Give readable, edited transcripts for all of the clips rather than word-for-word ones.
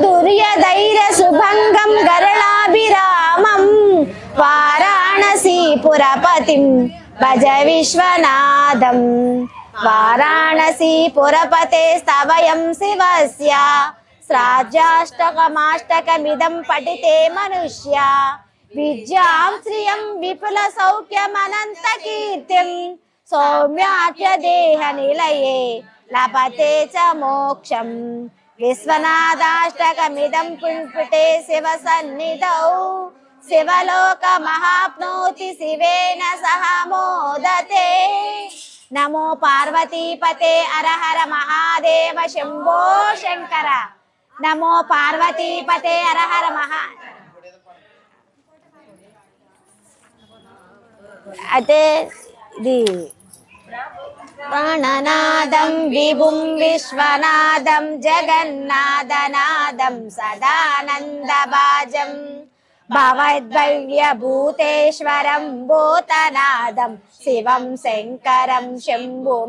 మాధుర్యధైర్య శుభంగం గరళాభిరామం వారాణసీపురపతిం భజ విశ్వనాథం వారాణసీపురపతే స్తవయం శివస్య శ్రాజ్యాష్టకమాష్టకమిదం పఠితే మనుష్య విద్యాం శ్రియం విపుల సౌఖ్యమనంత కీర్తిం సౌమ్యాఖ్య దేహ నిలయే లభతే చ మోక్షం విశ్వనాథాష్టకమిదం పుంపుటే శివ సన్నిధౌ శివలోక మహాప్నోతి శివేన సహ మోదతే నమో పార్వతీపతే హర హర మహాదేవ శంభో శంకర నమో పార్వతీపతే హర హర మహా అయితే ఇది ప్రాణనాదం విభుం విశ్వనాదం జగన్నాథనాదం సదానందభాజం భవద్భవ్యభూతేశ్వరం భూతనాదం శివం శంకరం శంభుమీశానమీడే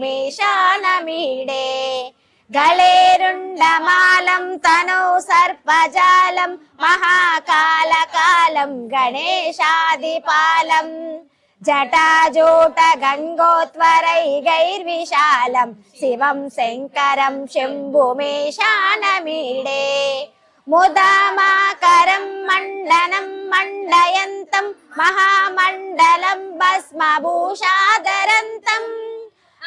గళేరుండమాలం తనౌ సర్పజాలం మహాకాలకాలం గణేశాదిపాలం జటాజూట గంగోత్వరైర్విశాలం శివం శంకరం శంభుమీశానమీడే ముదామాకరం మండనం మండయంతం మహామండలం భస్మభూషాధరంతం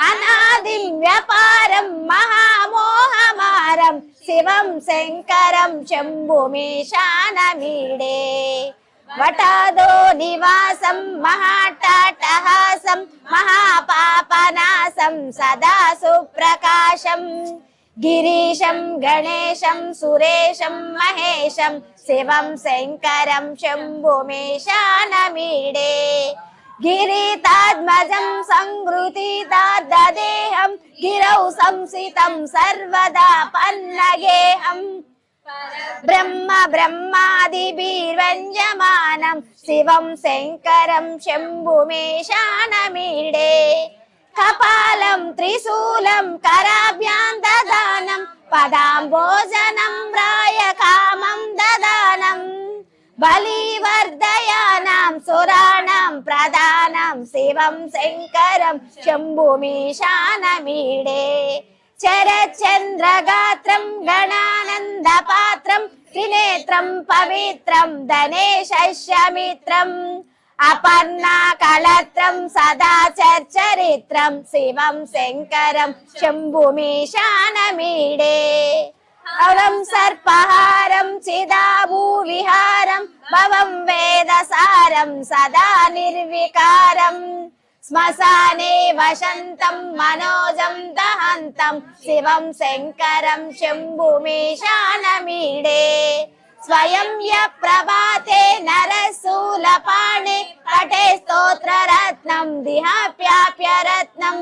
అనాదిం వ్యపారం మహామోహమారం శివం శంకరం శంభుమీశానమీడే వటాదో నివాసం మహాటాటహాసం మహాపాపనాశం సదా సుప్రకాశం గిరీశం గణేశం సురేశం మహేశం శివం శంకరం శంభుమీశానమీడే గిరితాద్మజం సంగృతీతార్ధదేహం గిరౌ సంసితం సర్వదా పన్నగేహం బ్రహ్మ బ్రహ్మాదిభిర్వంజమానం శివం శంకరం శంభుమీశానమీడే కపాలం త్రిశూలం కరాభ్యాం దదానం పదాంబోజనం రాయకామం దదానం బలివర్ధయానాం సురాణం ప్రధానం శివం శంకరం శంభుమీశానమీడే చరచంద్రగాత్రం గణానందపాత్రం త్రినేత్రం పవిత్రం ధనేశమిత్రం అపర్ణాకళత్రం సదా చరిత్రం శివం శంకరం శంభుమీశానమీడే అవం సర్పహారం చిదాభూవిహారం భవం వేదసారం సదా నిర్వికారం శ్మశానే వసంతం మనోజం దహంతం శివం శంకరం శంభుమీశానమీడే స్వయం ప్రభాతే నరశూలపాణే పటే స్తోత్రరత్నం దిహాప్యాప్యరత్నం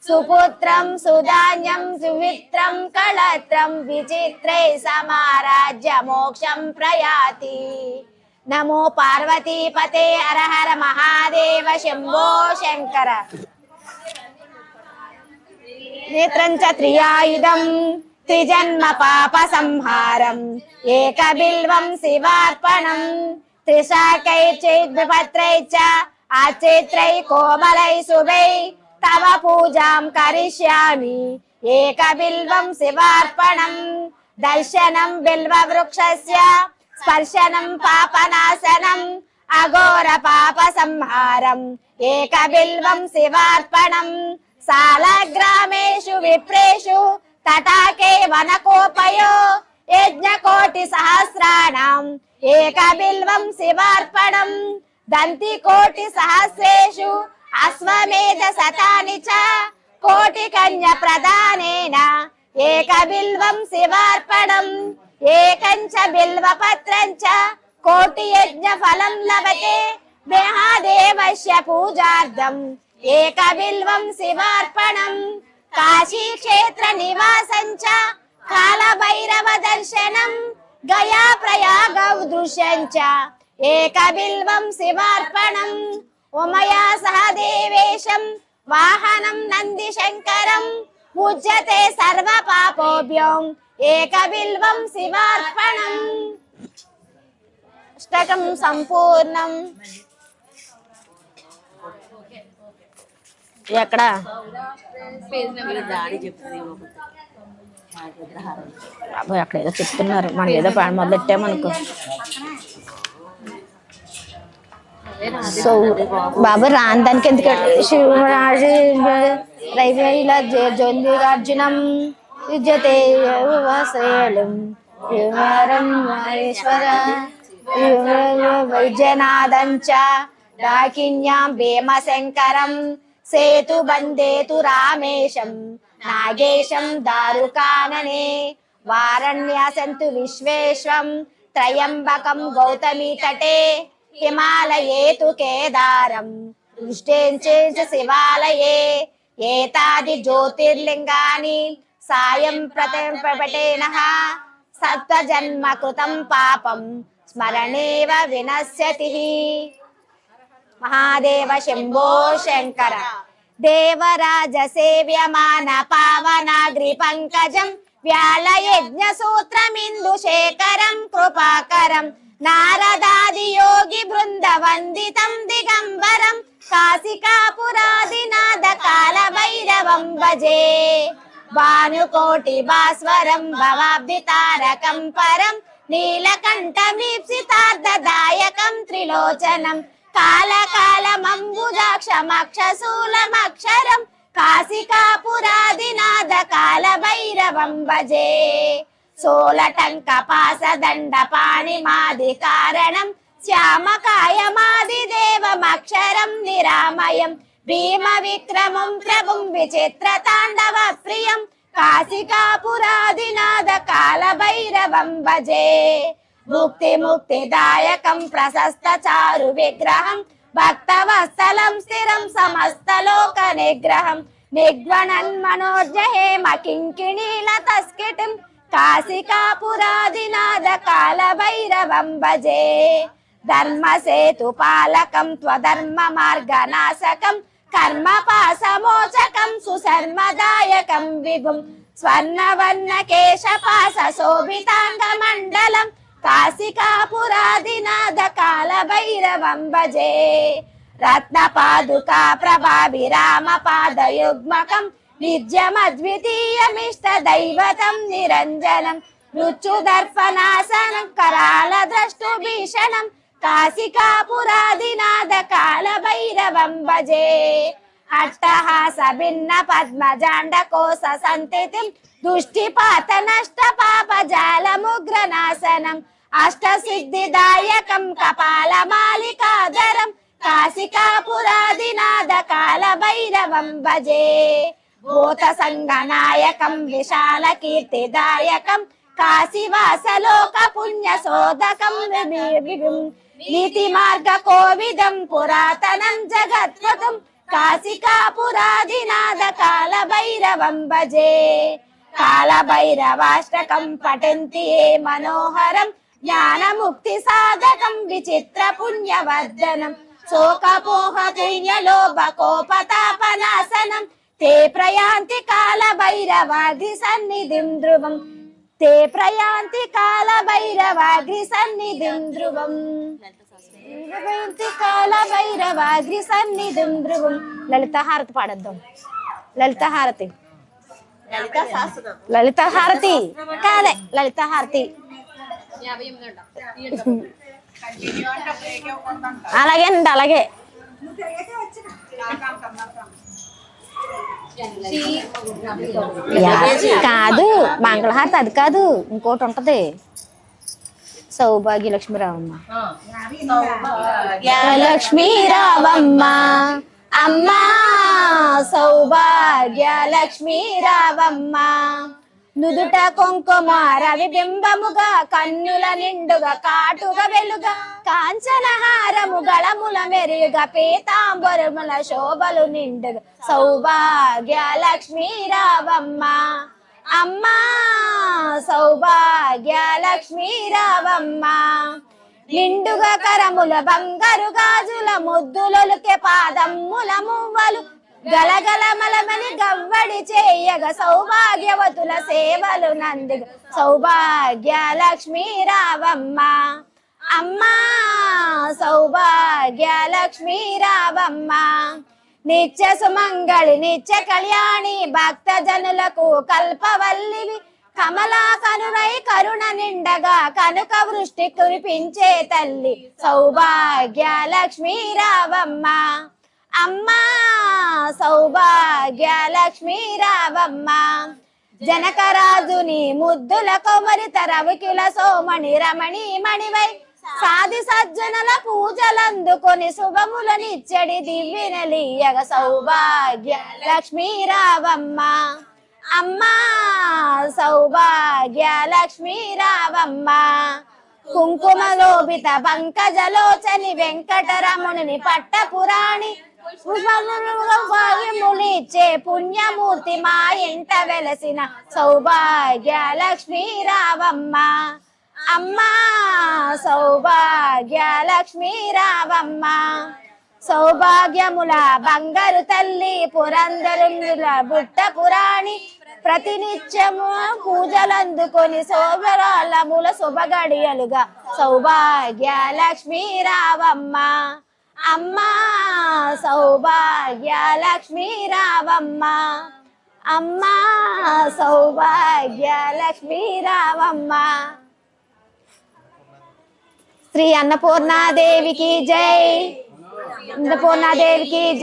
సుపుత్రం సుధాన్యం సుమిత్రం కళత్రం విచిత్రే సమారాజ్య మోక్షం ప్రయాతి నమో పార్వతీపతే హర హర మహాదేవ శంభో శంకర నేత్రం చ త్రియాయుధం త్రిజన్మ పాప సంహారం ఏకబిల్వం శివార్పణం త్రిశాకైర్చైద్విపత్రైశ్చ ఆచైత్రై కోమలై శుభై తవ పూజాం కరిష్యామి ఏకబిల్వం శివార్పణం దర్శనం బిల్వ వృక్షస్య స్పర్శనం పాపనాశనం అఘోర పాప సంహారం ఏకబిల్వం శివార్పణం సాలగ్రామేషు విప్రేషు తటాకే వనకోపయో యజ్ఞకోటి సహస్రాణం ఏకబిల్వం శివార్పణం దంతి కోటి సహస్రేషు అశ్వమేధ శతాని చ కోటి కన్య ప్రదానేన ఏకబిల్వం శివార్పణం ఏకంచ బిల్వపత్రంచ కోటి యజ్ఞ ఫలం లభతే మహాదేవస్య పూజార్థం ఏకబిల్వం శివార్పణం కాశీ క్షేత్ర నివాసంచ కాలభైరవ దర్శనం గయా ప్రయాగౌ దృశ్యంచ ఏకబిల్వం శివార్పణం ఉమయా సహ దేవేశం వాహనం నంది శంకరం ముజ్యతే సర్వ పాపోభ్యం ఏక బిల్వం శివార్పణం. అష్టకం సంపూర్ణం. ఎక్కడ బాబోయ్ అక్కడ ఏదో చెప్తున్నారు, మనం ఏదో మొదలెట్టామనుకో. సో బాబు రాని దానికి ఎందుకంటే శివరాజు రైవేల జొందిగార్జునం విద్యతే శ్రేయం మహేశ్వర వైద్యనాథంచ డాకిన్యాం భీమశంకరం సేతు బందేతు రామేశం నాగేశం దారుకాననే వారణ్యాసంతు విశ్వేశ్వం త్రయంబకం గౌతమీ తటే హిమాలయేతు కేదారం దృష్టేంచేంచ శివాలయే ఏతాది జ్యోతిర్లింగాని సాయం ప్రపటేనః సత్వజన్మ కృతం పాపం స్మరణేవ వినశ్యతి. మహాదేవ శంభో శంకర. దేవరాజ సేవ్యమాన పావనాగ్రి పంకజం వ్యాళయజ్ఞ సూత్రమిందు శేఖరం కృపాకరం నారదాది యోగి బృంద వందితం దిగంబరం కాశికాపురాదినాథ కాల భైరవం భజే. భానుకోటి భాస్వరం భవాబ్ది తారకం పరం నీలకంఠమీప్సితార్థదాయకం త్రిలోచనం కాలకాలమంబుజాక్షమక్షశూలమక్షరం కాశికాపురాదినాథ కాల భైరవం భజే. సోలటంక పాసదండ పాణిమాది కారణం శ్యామకాయమాది దేవమక్షరం నిరామయం భీమ విక్రమం ప్రభుం విచిత్ర తాండవ ప్రియం కాశికాపురాదినాథ కాల భైరవం భజే. ముక్తి ముక్తిదాయకం ప్రశస్త చారు విగ్రహం భక్తవత్సలం స్థిరం సమస్త లోక నిగ్రహం నిగ్వణన్ మనోజహేమ కింకిణీల తస్కిటిం కాశికాపురాదినాథ కాల భైరవం భజే. ధర్మసేతు పాలకం త్వధర్మ మార్గనాశకం కర్మపాసమోచకం సుశర్మదాయకం విభుం స్వర్ణవర్ణ కేశపాస శోభితాంగ మండలం కాశికాపురాదినాథ కాల భైరవం భజే. రత్నపాదుకా ప్రభావిరామ పాదయుగ్మకం నిత్యమద్వితీయమిష్ట దైవతం నిరంజనం మృత్యుదర్పనాశనం కరాల ద్రష్టు భీషణం కాశికాపురాదినాథ కాల భైరవం భజే. అట్టహాస భిన్న పద్మజాండ కోశ సంతితిం దుష్టిపాత నష్ట పాప జాలముగ్రనాశనం అష్టసిద్ధిదాయకం కపాల మాలికాధరం కాశికాపురాదినాథ కాల భైరవం భజే. భూత సంగనాయకం విశాల కీర్తిదాయకం కాశీవాసలోక పుణ్య శోధకం నీతి మార్గ కోవిదం పురాతనం జగత్పథం కాశికాపురాదినాథ కాల భైరవం భజే. కాల భైరవాష్టకం పఠంతి ఏ మనోహరం జ్ఞానముక్తి సాధకం విచిత్ర పుణ్యవర్ధనం శోకపోహ పుణ్యలోభ కోపతాపనాశనం తే ప్రయాంతి కాల భైరవాగ్రి సన్నిధిం ధ్రువం తే ప్రయాంతి కాల భైరవాగ్రి సన్నిధిం ధ్రువం కాల భైరవాగ్రి సన్నిధిం ధ్రువం. లలిత హారతి పాడద్దాం. లలిత హారతి లలిత హారతి కాదే లలిత హారతి. అలాగేనండి అలాగే. కాదు మంగళహారతి అది కాదు, ఇంకోటి ఉంటది. సౌభాగ్య లక్ష్మీ రావమ్మ. లక్ష్మీ రావమ్మ అమ్మా సౌభాగ్య లక్ష్మీ రావమ్మ నుదుట కుంకుమ రవిబింబముగా కన్నుల నిండుగా కాటుగా వెలుగా కాంచనహారము గళముల మెరుగుగా పీతాంబరముల శోభలు నిండుగా సౌభాగ్య లక్ష్మీ రావమ్మ అమ్మా సౌభాగ్య లక్ష్మీ రావమ్మ నిండుగా కరముల బంగారు గాజుల ముద్దులొలికే పాదమ్ముల మువ్వలు గలగలమలమని గవ్వడి చేయగ సౌభాగ్యవతుల సేవలు నందిగ సౌభాగ్య లక్ష్మీ రావమ్మ అమ్మా సౌభాగ్య లక్ష్మీ రావమ్మ నిత్య సుమంగళి నిత్య కళ్యాణి భక్త జనులకు కల్పవల్లివి కమలా కనురై కరుణ నిండగా కనుక వృష్టి కురిపించే తల్లి సౌభాగ్య లక్ష్మీ రావమ్మ అమ్మా సౌభాగ్య లక్ష్మీ రావమ్మ జనకరాజుని ముద్దుల కొమరి తరవికిల సోమణి రమణి మణివై సాది సజ్జనుల పూజలందుకొని శుభములనిచ్చడి దివ్యనలియగ సౌభాగ్య లక్ష్మీ రావమ్మ అమ్మా సౌభాగ్య లక్ష్మీ రావమ్మ కుంకుమ లోభిత పంకజలోచని వెంకటరమణుని పట్టపురాణి పుష్పములిచ్చే పుణ్యమూర్తి మా ఇంట వెలసిన సౌభాగ్య లక్ష్మీ రావమ్మ అమ్మా సౌభాగ్య లక్ష్మీ రావమ్మ సౌభాగ్యముల బంగారు తల్లి పురందరుల బుట్ట పురాణి ప్రతినిత్యము పూజలందుకొని శోభరాలముల శుభగడియలుగా సౌభాగ్య లక్ష్మీ రావమ్మ అమ్మా సౌభాగ్య లక్ష్మీ రావమ్మ అమ్మా సౌభాగ్య లక్ష్మీ రావమ్మ శ్రీ అన్నపూర్ణాదేవికి జై అన్నపూర్ణాదేవికి